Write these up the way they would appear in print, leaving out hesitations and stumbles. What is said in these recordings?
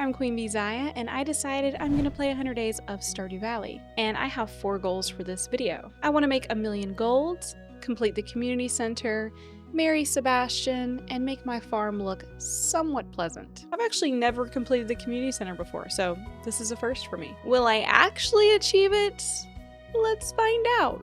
I'm Queen Bee Zaya, and I decided I'm gonna play 100 days of Stardew Valley. And I have 4 goals for this video. I want to make 1,000,000 gold, complete the community center, marry Sebastian, and make my farm look somewhat pleasant. I've actually never completed the community center before, so this is a first for me. Will I actually achieve it? Let's find out.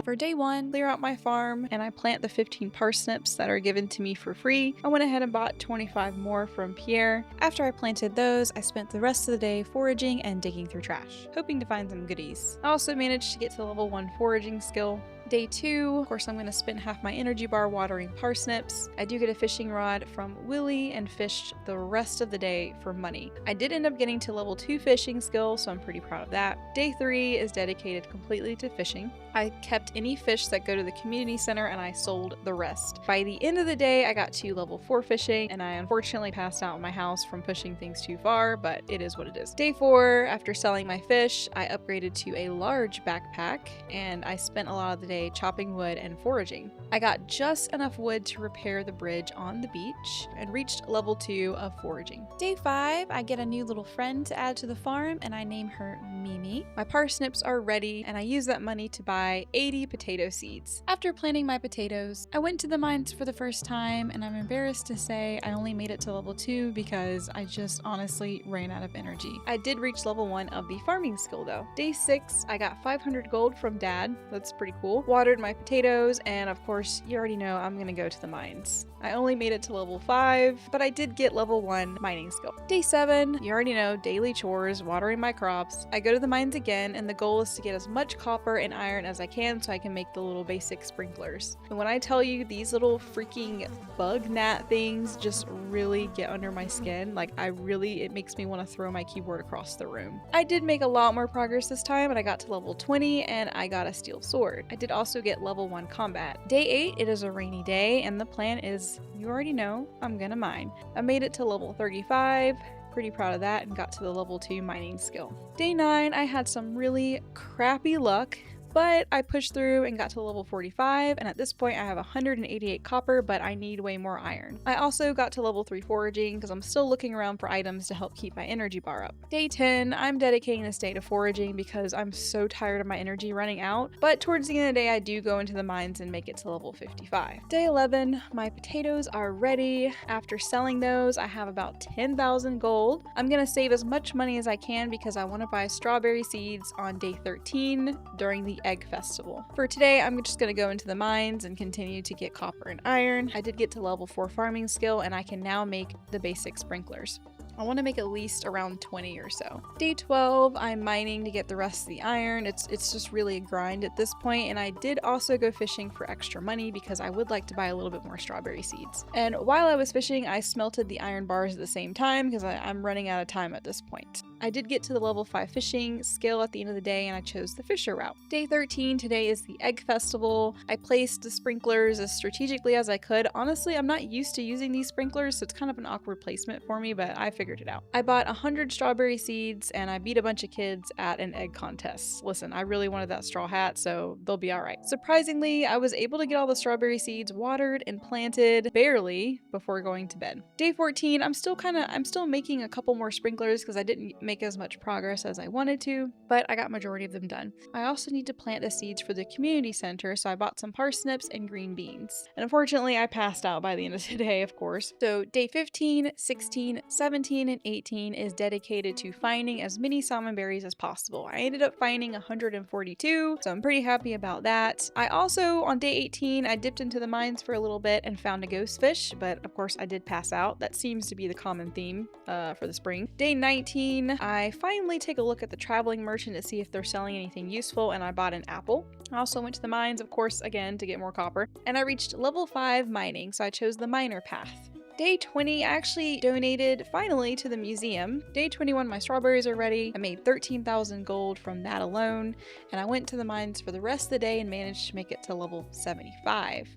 For day 1, clear out my farm and I plant the 15 parsnips that are given to me for free. I went ahead and bought 25 more from Pierre. After I planted those, I spent the rest of the day foraging and digging through trash, hoping to find some goodies. I also managed to get to level 1 foraging skill. Day 2, of course I'm going to spend half my energy bar watering parsnips. I do get a fishing rod from Willie and fished the rest of the day for money. I did end up getting to level 2 fishing skill, so I'm pretty proud of that. Day 3 is dedicated completely to fishing. I kept any fish that go to the community center and I sold the rest. By the end of the day, I got to level 4 fishing, and I unfortunately passed out in my house from pushing things too far, but it is what it is. Day 4, after selling my fish, I upgraded to a large backpack, and I spent a lot of the day chopping wood and foraging. I got just enough wood to repair the bridge on the beach and reached level 2 of foraging. Day 5, I get a new little friend to add to the farm, and I name her Mimi. My parsnips are ready, and I use that money to buy 80 potato seeds. After planting my potatoes, I went to the mines for the first time, and I'm embarrassed to say I only made it to level 2 because I just honestly ran out of energy. I did reach level 1 of the farming skill though. Day 6, I got 500 gold from Dad. That's pretty cool. Watered my potatoes, and of course, you already know I'm gonna go to the mines. I only made it to level 5, but I did get level 1 mining skill. Day 7, you already know, daily chores, watering my crops. I go to the mines again, and the goal is to get as much copper and iron as I can so I can make the little basic sprinklers. And when I tell you these little freaking bug gnat things just really get under my skin, like it makes me want to throw my keyboard across the room. I did make a lot more progress this time, and I got to level 20 and I got a steel sword. I did also get level 1 combat. Day 8, it is a rainy day, and the plan is, you already know, I'm gonna mine. I made it to level 35. Pretty proud of that, and got to the level 2 mining skill. Day 9, I had some really crappy luck, but I pushed through and got to level 45, and at this point I have 188 copper, but I need way more iron. I also got to level 3 foraging because I'm still looking around for items to help keep my energy bar up. Day 10, I'm dedicating this day to foraging because I'm so tired of my energy running out, but towards the end of the day I do go into the mines and make it to level 55. Day 11, my potatoes are ready. After selling those, I have about 10,000 gold. I'm gonna save as much money as I can because I want to buy strawberry seeds on day 13 during the egg festival. For today, I'm just going to go into the mines and continue to get copper and iron. I did get to level 4 farming skill, and I can now make the basic sprinklers. I want to make at least around 20 or so. Day 12, I'm mining to get the rest of the iron. It's just really a grind at this point, and I did also go fishing for extra money because I would like to buy a little bit more strawberry seeds. And while I was fishing, I smelted the iron bars at the same time because I'm running out of time at this point. I did get to the level 5 fishing skill at the end of the day, and I chose the fisher route. Day 13, today is the egg festival. I placed the sprinklers as strategically as I could. Honestly, I'm not used to using these sprinklers, so it's kind of an awkward placement for me, but I figured it out. I bought 100 strawberry seeds, and I beat a bunch of kids at an egg contest. Listen, I really wanted that straw hat, so they'll be alright. Surprisingly, I was able to get all the strawberry seeds watered and planted barely before going to bed. Day 14, I'm still making a couple more sprinklers because I didn't make as much progress as I wanted to, but I got majority of them done. I also need to plant the seeds for the community center, so I bought some parsnips and green beans. And unfortunately, I passed out by the end of the day, of course. So day 15, 16, 17, and 18 is dedicated to finding as many salmon berries as possible. I ended up finding 142, so I'm pretty happy about that. I also, on day 18, I dipped into the mines for a little bit and found a ghost fish, but of course I did pass out. That seems to be the common theme for the spring. Day 19, I finally take a look at the traveling merchant to see if they're selling anything useful, and I bought an apple. I also went to the mines, of course, again, to get more copper, and I reached level 5 mining, so I chose the miner path. Day 20, I actually donated finally to the museum. Day 21, my strawberries are ready. I made 13,000 gold from that alone, and I went to the mines for the rest of the day and managed to make it to level 75.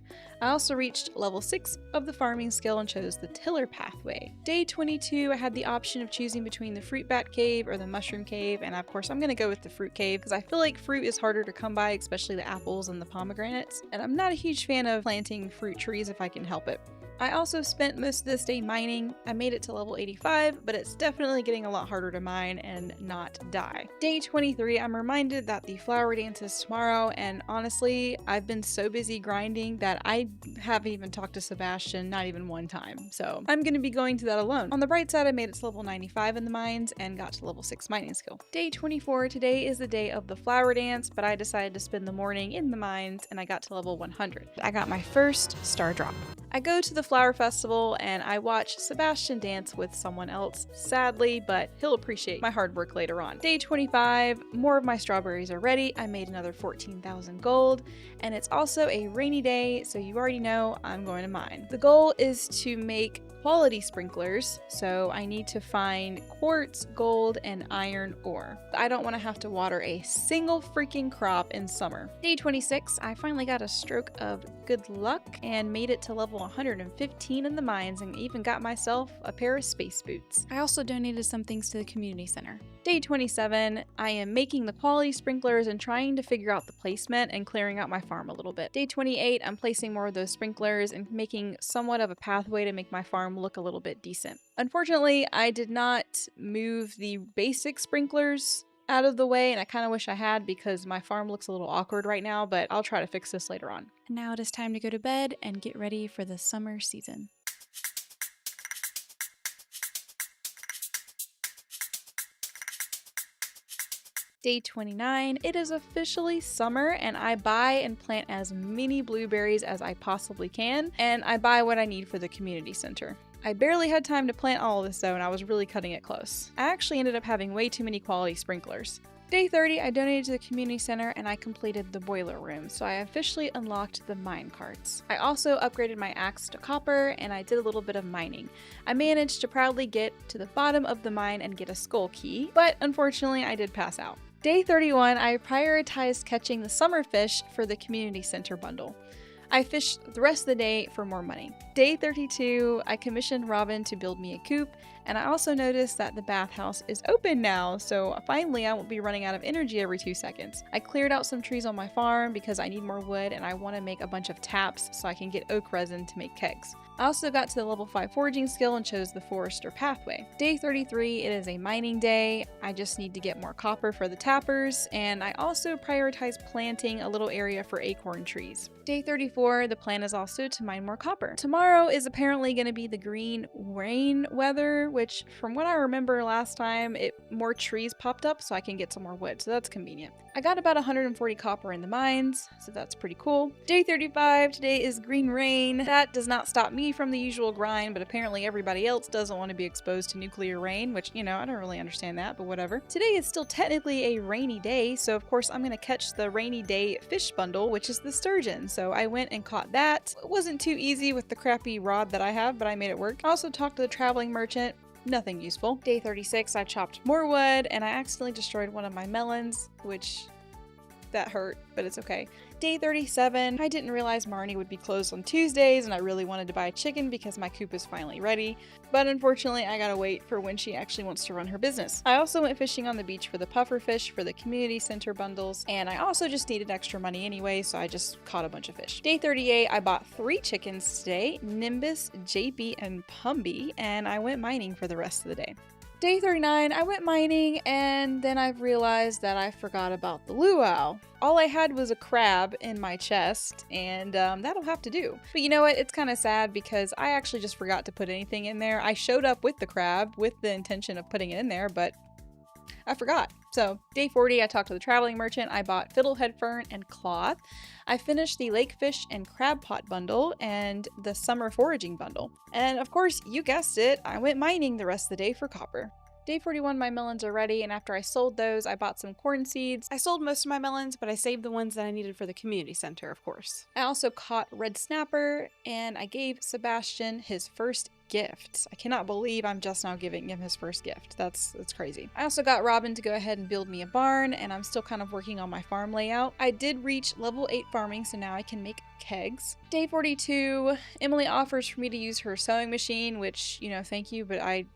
I also reached level 6 of the farming skill and chose the tiller pathway. Day 22, I had the option of choosing between the fruit bat cave or the mushroom cave, and of course I'm going to go with the fruit cave because I feel like fruit is harder to come by, especially the apples and the pomegranates, and I'm not a huge fan of planting fruit trees if I can help it. I also spent most of this day mining. I made it to level 85, but it's definitely getting a lot harder to mine and not die. Day 23, I'm reminded that the flower dance is tomorrow, and honestly, I've been so busy grinding that I haven't even talked to Sebastian, not even one time, so I'm gonna be going to that alone. On the bright side, I made it to level 95 in the mines and got to level 6 mining skill. Day 24, today is the day of the flower dance, but I decided to spend the morning in the mines and I got to level 100. I got my first star drop. I go to the flower festival and I watch Sebastian dance with someone else, sadly, but he'll appreciate my hard work later on. Day 25, more of my strawberries are ready. I made another 14,000 gold, and it's also a rainy day, so you already know I'm going to mine. The goal is to make quality sprinklers, so I need to find quartz, gold, and iron ore. I don't want to have to water a single freaking crop in summer. Day 26, I finally got a stroke of good luck and made it to level 115 in the mines and even got myself a pair of space boots. I also donated some things to the community center. Day 27, I am making the quality sprinklers and trying to figure out the placement and clearing out my farm a little bit. Day 28, I'm placing more of those sprinklers and making somewhat of a pathway to make my farm look a little bit decent. Unfortunately, I did not move the basic sprinklers out of the way, and I kind of wish I had because my farm looks a little awkward right now, but I'll try to fix this later on. And now it is time to go to bed and get ready for the summer season. Day 29, it is officially summer and I buy and plant as many blueberries as I possibly can, and I buy what I need for the community center. I barely had time to plant all of this though, and I was really cutting it close. I actually ended up having way too many quality sprinklers. Day 30, I donated to the community center and I completed the boiler room, so I officially unlocked the mine carts. I also upgraded my axe to copper and I did a little bit of mining. I managed to proudly get to the bottom of the mine and get a skull key, but unfortunately I did pass out. Day 31, I prioritized catching the summer fish for the community center bundle. I fished the rest of the day for more money. Day 32, I commissioned Robin to build me a coop, and I also noticed that the bathhouse is open now, so finally I won't be running out of energy every 2 seconds. I cleared out some trees on my farm because I need more wood and I want to make a bunch of taps so I can get oak resin to make kegs. I also got to the level 5 foraging skill and chose the forester pathway. Day 33, it is a mining day. I just need to get more copper for the tappers, and I also prioritize planting a little area for acorn trees. Day 34, the plan is also to mine more copper. Tomorrow is apparently going to be the green rain weather, which from what I remember last time, more trees popped up so I can get some more wood, so that's convenient. I got about 140 copper in the mines, so that's pretty cool. Day 35, today is green rain. That does not stop me from the usual grind, but apparently everybody else doesn't want to be exposed to nuclear rain, which, I don't really understand that, but whatever. Today is still technically a rainy day, so of course I'm going to catch the rainy day fish bundle, which is the sturgeon. So I went and caught that. It wasn't too easy with the crappy rod that I have, but I made it work. I also talked to the traveling merchant. Nothing useful. Day 36, I chopped more wood and I accidentally destroyed one of my melons, which that hurt, but it's okay. Day 37, I didn't realize Marnie would be closed on Tuesdays and I really wanted to buy a chicken because my coop is finally ready, but unfortunately I gotta wait for when she actually wants to run her business. I also went fishing on the beach for the puffer fish for the community center bundles, and I also just needed extra money anyway, so I just caught a bunch of fish. Day 38, I bought 3 chickens today, Nimbus, JP, and Pumby, and I went mining for the rest of the day. Day 39, I went mining, and then I realized that I forgot about the luau. All I had was a crab in my chest, and that'll have to do. But you know what? It's kind of sad because I actually just forgot to put anything in there. I showed up with the crab with the intention of putting it in there, but I forgot. So day 40, I talked to the traveling merchant. I bought fiddlehead fern and cloth. I finished the lake fish and crab pot bundle and the summer foraging bundle. And of course, you guessed it, I went mining the rest of the day for copper. Day 41, my melons are ready, and after I sold those, I bought some corn seeds. I sold most of my melons, but I saved the ones that I needed for the community center, of course. I also caught red snapper, and I gave Sebastian his first gift. I cannot believe I'm just now giving him his first gift. That's crazy. I also got Robin to go ahead and build me a barn, and I'm still kind of working on my farm layout. I did reach level 8 farming, so now I can make kegs. Day 42, Emily offers for me to use her sewing machine, which, you know, thank you, but I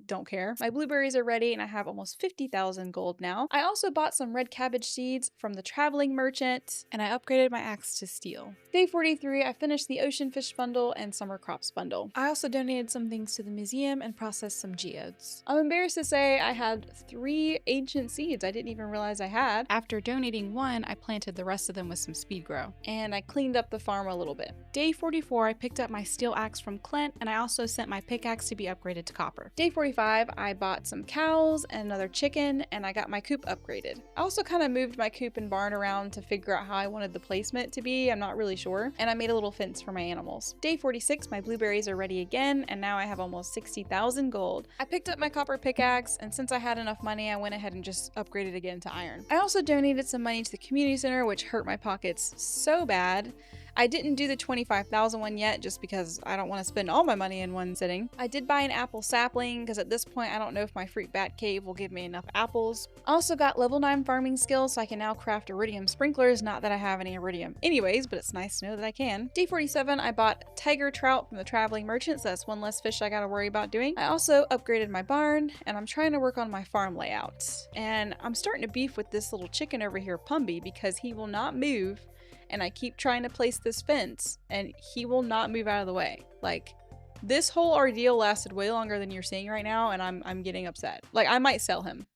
don't care. My blueberries are ready and I have almost 50,000 gold now. I also bought some red cabbage seeds from the traveling merchant and I upgraded my axe to steel. Day 43, I finished the ocean fish bundle and summer crops bundle. I also donated some things to the museum and processed some geodes. I'm embarrassed to say I had 3 ancient seeds I didn't even realize I had. After donating 1, I planted the rest of them with some speed grow. And I cleaned up the farm a little bit. Day 44, I picked up my steel axe from Clint and I also sent my pickaxe to be upgraded to copper. Day 45, I bought some cows and another chicken and I got my coop upgraded. I also kind of moved my coop and barn around to figure out how I wanted the placement to be. I'm not really sure. And I made a little fence for my animals. Day 46, my blueberries are ready again and now I have almost 60,000 gold. I picked up my copper pickaxe and since I had enough money, I went ahead and just upgraded again to iron. I also donated some money to the community center, which hurt my pockets so bad. I didn't do the 25,000 one yet just because I don't want to spend all my money in one sitting. I did buy an apple sapling because at this point I don't know if my fruit bat cave will give me enough apples. I also got level 9 farming skills so I can now craft iridium sprinklers, not that I have any iridium anyways, but it's nice to know that I can. Day 47, I bought tiger trout from the traveling merchant, so that's one less fish I gotta worry about doing. I also upgraded my barn and I'm trying to work on my farm layout. And I'm starting to beef with this little chicken over here, Pumby, because he will not move. And I keep trying to place this fence and he will not move out of the way. Like, this whole ordeal lasted way longer than you're seeing right now and I'm getting upset. Like, I might sell him.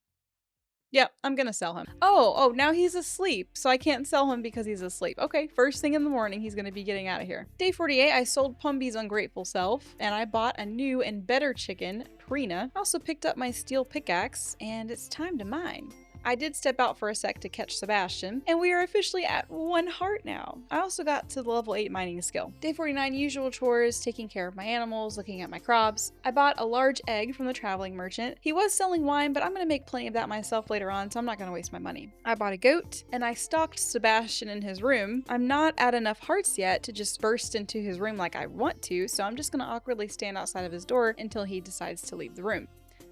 Yep, I'm gonna sell him. Oh, now he's asleep, so I can't sell him because he's asleep. Okay, first thing in the morning, he's gonna be getting out of here. Day 48, I sold Pumby's ungrateful self and I bought a new and better chicken, Prina. I also picked up my steel pickaxe and it's time to mine. I did step out for a sec to catch Sebastian, and we are officially at 1 heart now. I also got to the level 8 mining skill. Day 49, usual chores, taking care of my animals, looking at my crops. I bought a large egg from the traveling merchant. He was selling wine, but I'm gonna make plenty of that myself later on, so I'm not gonna waste my money. I bought a goat, and I stalked Sebastian in his room. I'm not at enough hearts yet to just burst into his room like I want to, so I'm just gonna awkwardly stand outside of his door until he decides to leave the room.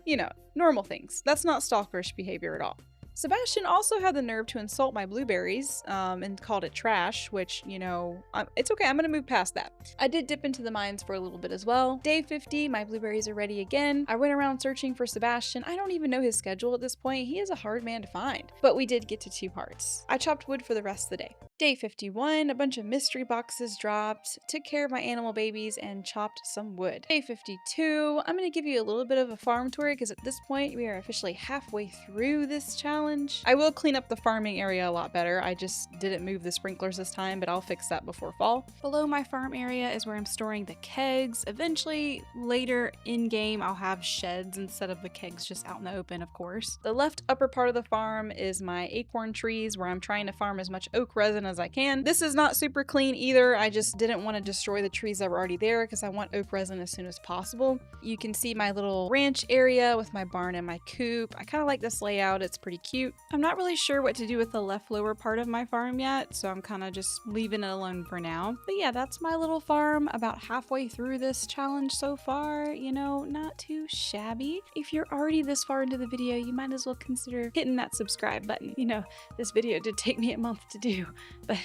You know, normal things. That's not stalkerish behavior at all. Sebastian also had the nerve to insult my blueberries and called it trash, which, you know, it's okay. I'm going to move past that. I did dip into the mines for a little bit as well. Day 50, my blueberries are ready again. I went around searching for Sebastian. I don't even know his schedule at this point. He is a hard man to find, but we did get to 2 hearts. I chopped wood for the rest of the day. Day 51, a bunch of mystery boxes dropped, took care of my animal babies, and chopped some wood. Day 52, I'm going to give you a little bit of a farm tour because at this point we are officially halfway through this challenge. I will clean up the farming area a lot better. I just didn't move the sprinklers this time, but I'll fix that before fall. Below my farm area is where I'm storing the kegs. Eventually, later in-game, I'll have sheds instead of the kegs just out in the open, of course. The left upper part of the farm is my acorn trees where I'm trying to farm as much oak resin as I can. This is not super clean either. I just didn't want to destroy the trees that were already there because I want oak resin as soon as possible. You can see my little ranch area with my barn and my coop. I kind of like this layout. It's pretty cute. I'm not really sure what to do with the left lower part of my farm yet, so I'm kind of just leaving it alone for now. But yeah, that's my little farm about halfway through this challenge so far. You know, not too shabby. If you're already this far into the video, you might as well consider hitting that subscribe button. You know, this video did take me a month to do, but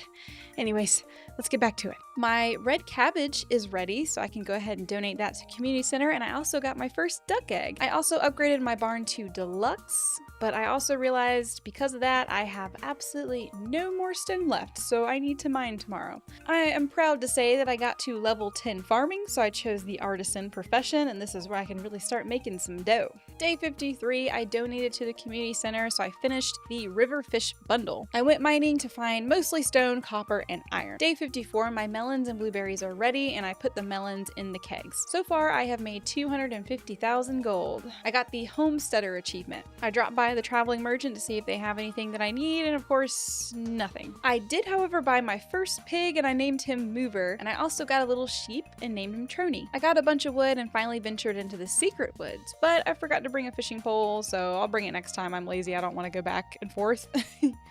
anyways, let's get back to it. My red cabbage is ready, so I can go ahead and donate that to community center, and I also got my first duck egg. I also upgraded my barn to deluxe, but I also realized because of that, I have absolutely no more stone left, so I need to mine tomorrow. I am proud to say that I got to level 10 farming, so I chose the artisan profession, and this is where I can really start making some dough. Day 53, I donated to the community center, so I finished the river fish bundle. I went mining to find mostly stone, copper, and iron. Day 54, my melons and blueberries are ready, and I put the melons in the kegs. So far, I have made 250,000 gold. I got the homesteader achievement. I dropped by the traveling merchant to see if they have anything that I need, and of course, nothing. I did, however, buy my first pig, and I named him Mover, and I also got a little sheep and named him Trony. I got a bunch of wood and finally ventured into the secret woods, but I forgot to bring a fishing pole, so I'll bring it next time. I'm lazy. I don't want to go back and forth.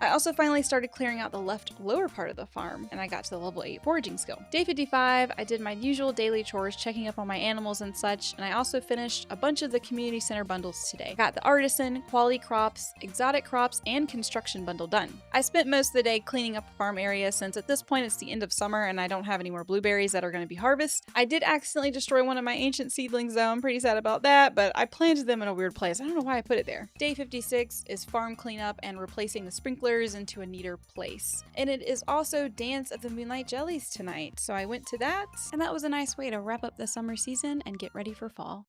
I also finally started clearing out the left lower part of the farm, and I got to the level 8 foraging skill. Day 55, I did my usual daily chores, checking up on my animals and such, and I also finished a bunch of the community center bundles today. Got the artisan, quality crops, exotic crops, and construction bundle done. I spent most of the day cleaning up the farm area since at this point it's the end of summer and I don't have any more blueberries that are going to be harvested. I did accidentally destroy one of my ancient seedlings though, I'm pretty sad about that, but I planted them in a weird place. I don't know why I put it there. Day 56 is farm cleanup and replacing the sprinklers into a neater place. And it is also Dance of the Moonlight Jellies tonight, so I went to that, and that was a nice way to wrap up the summer season and get ready for fall.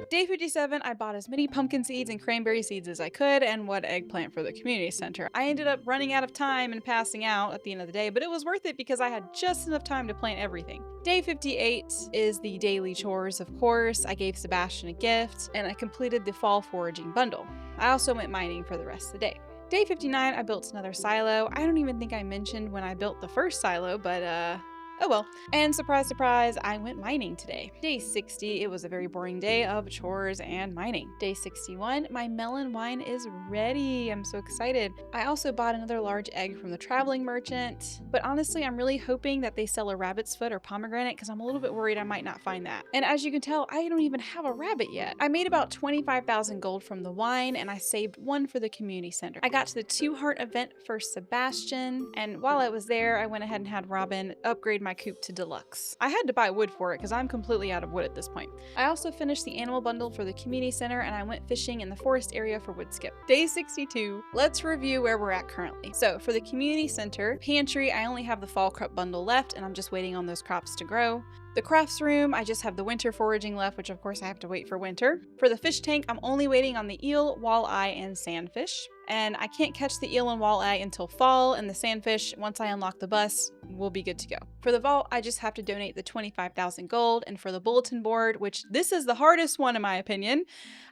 Day 57, I bought as many pumpkin seeds and cranberry seeds as I could and one eggplant for the community center. I ended up running out of time and passing out at the end of the day, but it was worth it because I had just enough time to plant everything. Day 58 is the daily chores, of course. I gave Sebastian a gift and I completed the fall foraging bundle. I also went mining for the rest of the day. Day 59, I built another silo. I don't even think I mentioned when I built the first silo, but oh well. And surprise, surprise, I went mining today. Day 60, it was a very boring day of chores and mining. Day 61, my melon wine is ready. I'm so excited. I also bought another large egg from the traveling merchant, but honestly, I'm really hoping that they sell a rabbit's foot or pomegranate because I'm a little bit worried I might not find that. And as you can tell, I don't even have a rabbit yet. I made about 25,000 gold from the wine and I saved one for the community center. I got to the 2-heart event for Sebastian, and while I was there, I went ahead and had Robin upgrade my coop to deluxe. I had to buy wood for it because I'm completely out of wood at this point. I also finished the animal bundle for the community center and I went fishing in the forest area for wood skip. Day 62, let's review where we're at currently. So for the community center pantry, I only have the fall crop bundle left and I'm just waiting on those crops to grow. The crafts room, I just have the winter foraging left, which of course I have to wait for winter. For the fish tank, I'm only waiting on the eel, walleye, and sandfish. And I can't catch the eel and walleye until fall, and the sandfish, once I unlock the bus, will be good to go. For the vault, I just have to donate the 25,000 gold, and for the bulletin board, which this is the hardest one in my opinion,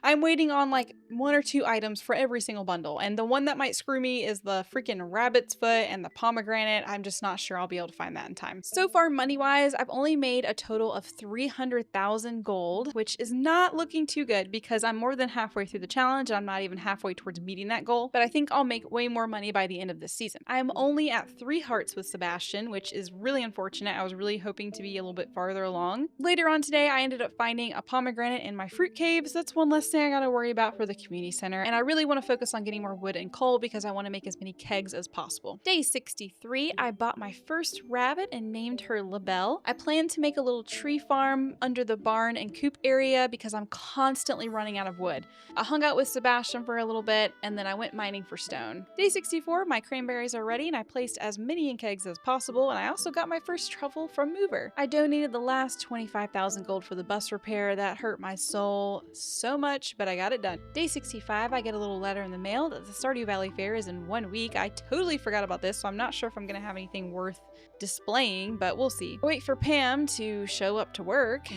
I'm waiting on like 1 or 2 items for every single bundle, and the one that might screw me is the freaking rabbit's foot and the pomegranate. I'm just not sure I'll be able to find that in time. So far, money-wise, I've only made a total of 300,000 gold, which is not looking too good because I'm more than halfway through the challenge, and I'm not even halfway towards meeting that goal. But I think I'll make way more money by the end of this season. I'm only at 3 hearts with Sebastian, which is really unfortunate. I was really hoping to be a little bit farther along. Later on today, I ended up finding a pomegranate in my fruit cave, so that's one less thing I gotta worry about for the community center. And I really want to focus on getting more wood and coal because I want to make as many kegs as possible. Day 63, I bought my first rabbit and named her LaBelle. I plan to make a little tree farm under the barn and coop area because I'm constantly running out of wood. I hung out with Sebastian for a little bit and then I went mining for stone. Day 64, my cranberries are ready and I placed as many in kegs as possible, and I also got my first truffle from Mover. I donated the last 25,000 gold for the bus repair. That hurt my soul so much, but I got it done. Day 65, I get a little letter in the mail that the Stardew Valley Fair is in 1 week. I totally forgot about this, so I'm not sure if I'm gonna have anything worth displaying, but we'll see. I wait for Pam to show up to work.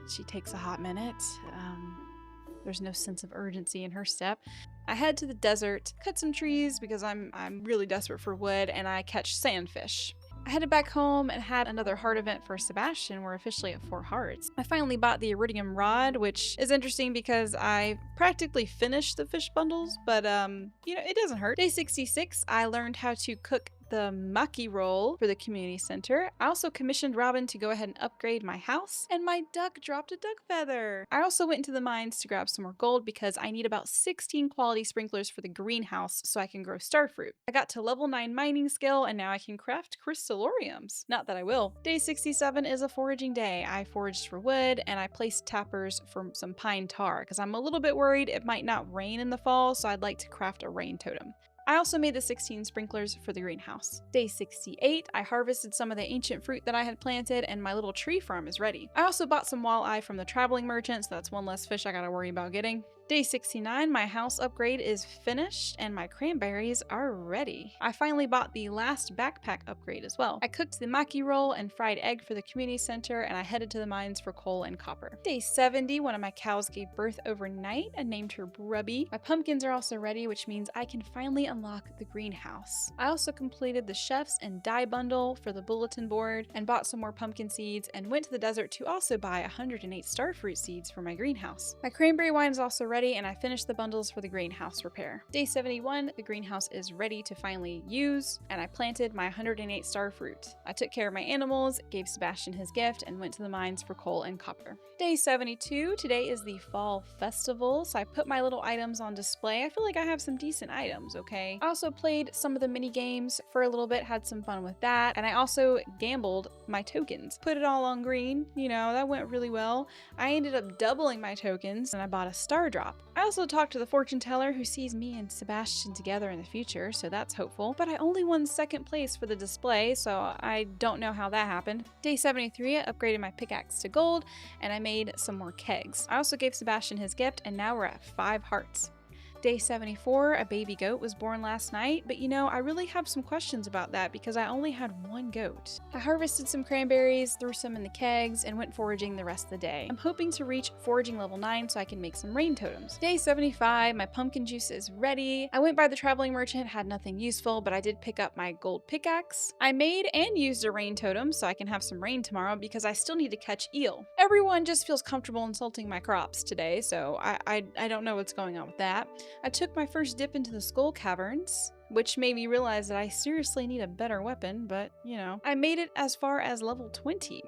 She takes a hot minute. There's no sense of urgency in her step. I head to the desert, cut some trees because I'm really desperate for wood, and I catch sandfish. I headed back home and had another heart event for Sebastian. We're officially at 4 hearts. I finally bought the iridium rod, which is interesting because I practically finished the fish bundles, but you know, it doesn't hurt. Day 66, I learned how to cook the maki roll for the community center. I also commissioned Robin to go ahead and upgrade my house, and my duck dropped a duck feather. I also went into the mines to grab some more gold because I need about 16 quality sprinklers for the greenhouse so I can grow starfruit. I got to level 9 mining skill and now I can craft crystalloriums. Not that I will. Day 67 is a foraging day. I foraged for wood and I placed tappers for some pine tar because I'm a little bit worried it might not rain in the fall, so I'd like to craft a rain totem. I also made the 16 sprinklers for the greenhouse. Day 68, I harvested some of the ancient fruit that I had planted and my little tree farm is ready. I also bought some walleye from the traveling merchant, so that's one less fish I gotta worry about getting. Day 69, my house upgrade is finished and my cranberries are ready. I finally bought the last backpack upgrade as well. I cooked the maki roll and fried egg for the community center and I headed to the mines for coal and copper. Day 70, one of my cows gave birth overnight and named her Brubby. My pumpkins are also ready, which means I can finally unlock the greenhouse. I also completed the chefs and dye bundle for the bulletin board and bought some more pumpkin seeds and went to the desert to also buy 108 starfruit seeds for my greenhouse. My cranberry wine is also ready ready and I finished the bundles for the greenhouse repair. Day 71, the greenhouse is ready to finally use, and I planted my 108 star fruit. I took care of my animals, gave Sebastian his gift, and went to the mines for coal and copper. Day 72, today is the fall festival, so I put my little items on display. I feel like I have some decent items, okay? I also played some of the mini games for a little bit, had some fun with that, and I also gambled my tokens. Put it all on green, you know, that went really well. I ended up doubling my tokens and I bought a star drop. I also talked to the fortune teller who sees me and Sebastian together in the future, so that's hopeful, but I only won second place for the display, so I don't know how that happened. Day 73, I upgraded my pickaxe to gold and I made some more kegs. I also gave Sebastian his gift and now we're at 5 hearts. Day 74, a baby goat was born last night, but you know, I really have some questions about that because I only had one goat. I harvested some cranberries, threw some in the kegs, and went foraging the rest of the day. I'm hoping to reach foraging level 9 so I can make some rain totems. Day 75, my pumpkin juice is ready. I went by the traveling merchant, had nothing useful, but I did pick up my gold pickaxe. I made and used a rain totem so I can have some rain tomorrow because I still need to catch eel. Everyone just feels comfortable insulting my crops today, so I don't know what's going on with that. I took my first dip into the skull caverns, which made me realize that I seriously need a better weapon, but you know. I made it as far as level 20.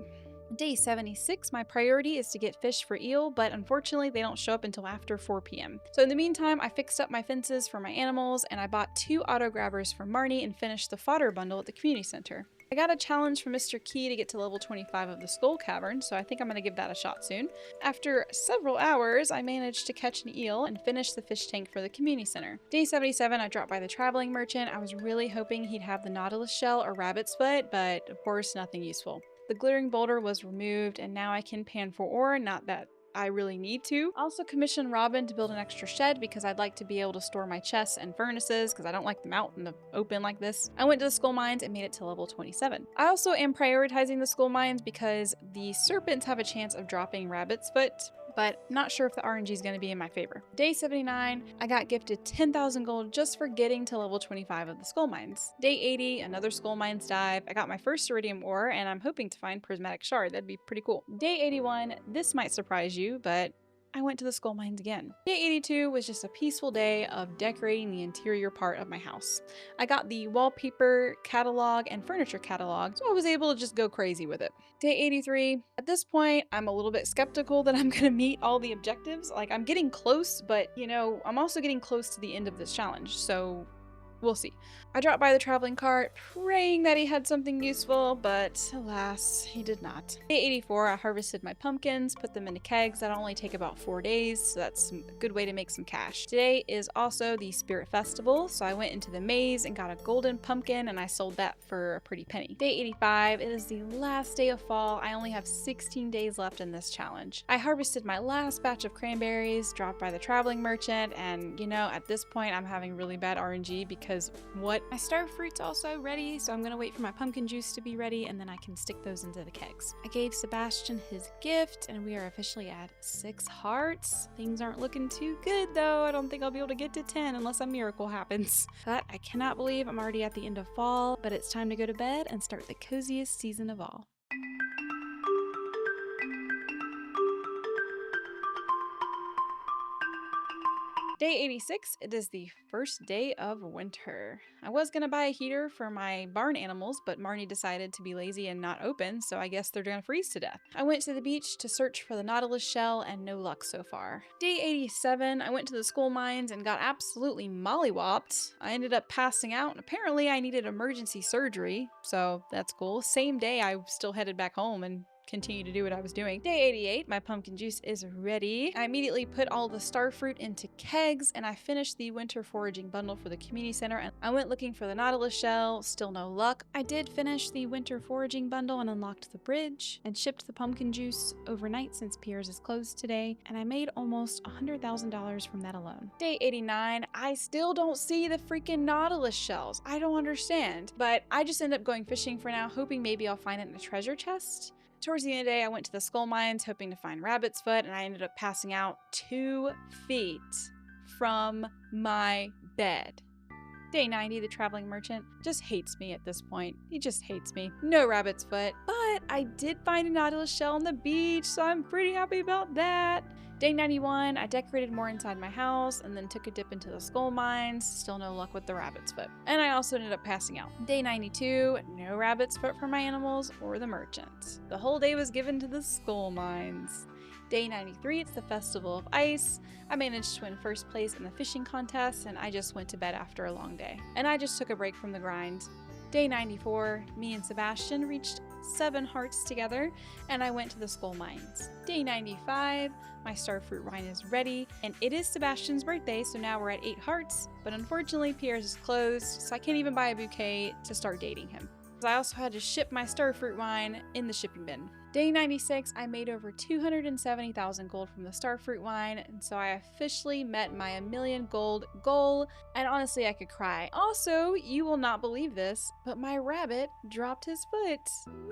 Day 76, my priority is to get fish for eel, but unfortunately they don't show up until after 4 p.m. So in the meantime, I fixed up my fences for my animals and I bought 2 auto grabbers for Marnie and finished the fodder bundle at the community center. I got a challenge from Mr. Key to get to level 25 of the Skull Cavern, so I think I'm going to give that a shot soon. After several hours, I managed to catch an eel and finish the fish tank for the community center. Day 77, I dropped by the traveling merchant. I was really hoping he'd have the nautilus shell or rabbit's foot, but of course nothing useful. The glittering boulder was removed and now I can pan for ore, not that I really need to. I also commissioned Robin to build an extra shed because I'd like to be able to store my chests and furnaces because I don't like them out in the open like this. I went to the skull mines and made it to level 27. I also am prioritizing the skull mines because the serpents have a chance of dropping rabbit's foot, but not sure if the RNG is going to be in my favor. Day 79, I got gifted 10,000 gold just for getting to level 25 of the skull mines. Day 80, another skull mines dive. I got my first iridium ore and I'm hoping to find prismatic shard. That'd be pretty cool. Day 81, this might surprise you, but I went to the skull mines again. Day 82 was just a peaceful day of decorating the interior part of my house. I got the wallpaper catalog and furniture catalog, so I was able to just go crazy with it. Day 83, at this point, I'm a little bit skeptical that I'm gonna meet all the objectives. Like, I'm getting close, but you know, I'm also getting close to the end of this challenge, so we'll see. I dropped by the traveling cart, praying that he had something useful, but alas, he did not. Day 84, I harvested my pumpkins, put them into kegs. That'll only take about 4 days, so that's a good way to make some cash. Today is also the Spirit Festival, so I went into the maze and got a golden pumpkin, and I sold that for a pretty penny. Day 85, it is the last day of fall. I only have 16 days left in this challenge. I harvested my last batch of cranberries, dropped by the traveling merchant, and you know, at this point, I'm having really bad RNG because what? My star fruit's also ready, so I'm gonna wait for my pumpkin juice to be ready and then I can stick those into the kegs. I gave Sebastian his gift and we are officially at 6 hearts. Things aren't looking too good though. I don't think I'll be able to get to 10 unless a miracle happens. But I cannot believe I'm already at the end of fall, but it's time to go to bed and start the coziest season of all. Day 86, it is the first day of winter. I was gonna buy a heater for my barn animals, but Marnie decided to be lazy and not open, so I guess they're gonna freeze to death. I went to the beach to search for the nautilus shell and no luck so far. Day 87, I went to the skull mines and got absolutely mollywopped. I ended up passing out and apparently I needed emergency surgery, so that's cool. Same day I still headed back home and continue to do what I was doing. Day 88, my pumpkin juice is ready. I immediately put all the star fruit into kegs and I finished the winter foraging bundle for the community center and I went looking for the nautilus shell, still no luck. I did finish the winter foraging bundle and unlocked the bridge and shipped the pumpkin juice overnight since Pierre's is closed today and I made almost $100,000 from that alone. Day 89, I still don't see the freaking nautilus shells. I don't understand, but I just end up going fishing for now, hoping maybe I'll find it in a treasure chest. Towards the end of the day, I went to the skull mines hoping to find rabbit's foot, and I ended up passing out 2 feet from my bed. Day 90, the traveling merchant just hates me at this point. He just hates me. No rabbit's foot, but I did find a nautilus shell on the beach, so I'm pretty happy about that. Day 91, I decorated more inside my house and then took a dip into the skull mines. Still no luck with the rabbit's foot. And I also ended up passing out. Day 92, no rabbit's foot for my animals or the merchant. The whole day was given to the skull mines. Day 93, it's the Festival of Ice. I managed to win first place in the fishing contest, and I just went to bed after a long day. And I just took a break from the grind. Day 94, me and Sebastian reached 7 hearts together, and I went to the skull mines. Day 95, my starfruit wine is ready, and it is Sebastian's birthday, so now we're at 8 hearts, but unfortunately Pierre's is closed, so I can't even buy a bouquet to start dating him. I also had to ship my starfruit wine in the shipping bin. Day 96, I made over 270,000 gold from the starfruit wine, and so I officially met my 1,000,000 gold goal, and honestly I could cry. Also, you will not believe this, but my rabbit dropped his foot.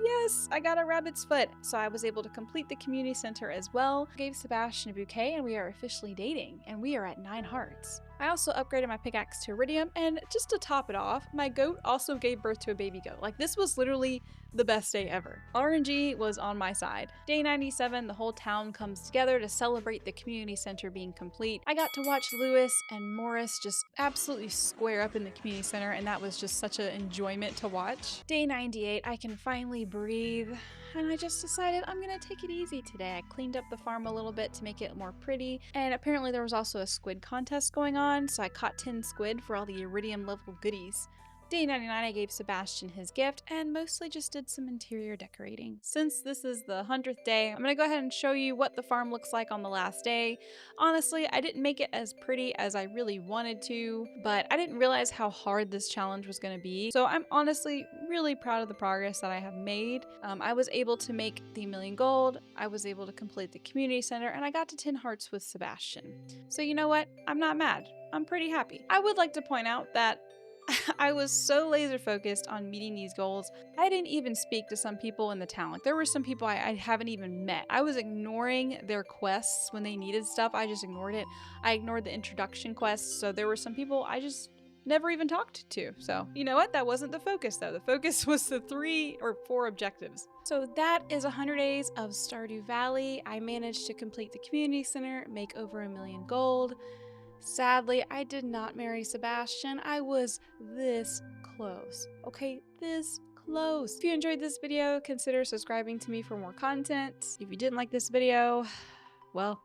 Yes, I got a rabbit's foot, so I was able to complete the community center as well. I gave Sebastian a bouquet, and we are officially dating, and we are at 9 hearts. I also upgraded my pickaxe to iridium, and just to top it off, my goat also gave birth to a baby goat. Like, this was literally the best day ever. RNG was on my side. Day 97, the whole town comes together to celebrate the community center being complete. I got to watch Lewis and Morris just absolutely square up in the community center, and that was just such an enjoyment to watch. Day 98, I can finally breathe, and I just decided I'm gonna take it easy today. I cleaned up the farm a little bit to make it more pretty, and apparently there was also a squid contest going on, so I caught 10 squid for all the iridium level goodies. Day 99, I gave Sebastian his gift and mostly just did some interior decorating. Since this is the 100th day, I'm gonna go ahead and show you what the farm looks like on the last day. Honestly, I didn't make it as pretty as I really wanted to, but I didn't realize how hard this challenge was gonna be. So I'm honestly really proud of the progress that I have made. I was able to make the 1,000,000 gold, I was able to complete the community center, and I got to 10 hearts with Sebastian. So you know what? I'm not mad. I'm pretty happy. I would like to point out that I was so laser focused on meeting these goals, I didn't even speak to some people in the town. Like, there were some people I haven't even met. I was ignoring their quests when they needed stuff. I just ignored it. I ignored the introduction quests. So there were some people I just never even talked to. So you know what? That wasn't the focus though. The focus was the 3 or 4 objectives. So that is 100 days of Stardew Valley. I managed to complete the community center, make over 1,000,000 gold. Sadly, I did not marry Sebastian. I was this close. Okay, this close. If you enjoyed this video, consider subscribing to me for more content. If you didn't like this video, well,